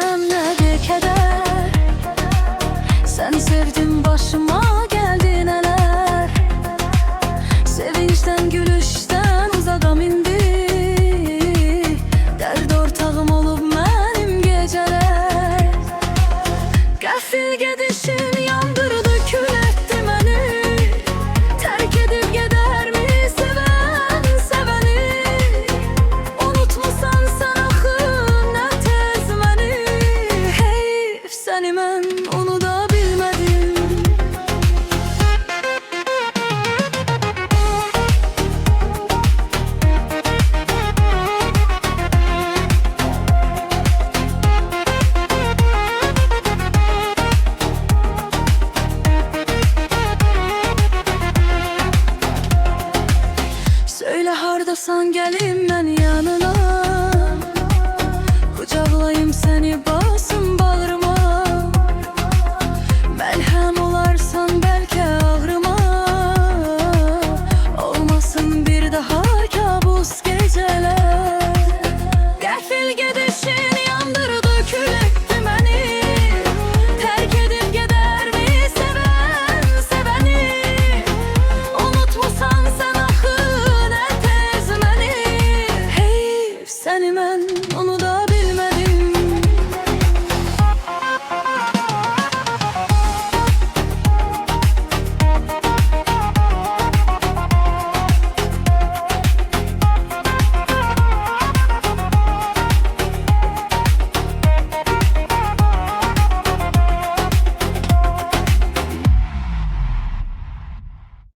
çekirəm nə de kədər. Səni sevdim, başıma gəldi nələr. Sevincdən, gülüşdən uzaqam indi. Dərd ortağım olub mənim gecələr. Qəfil gedişin yandırdı, kül etdi məni. Tərk edib gedərmi sevən sevəni? Unutmusan sən axı nə tez məni. Heyf, səni mən unuda bilmədim. Söylə hardasan, gəlim mən yanına. Qucaqlayım səni, basım bağrıma.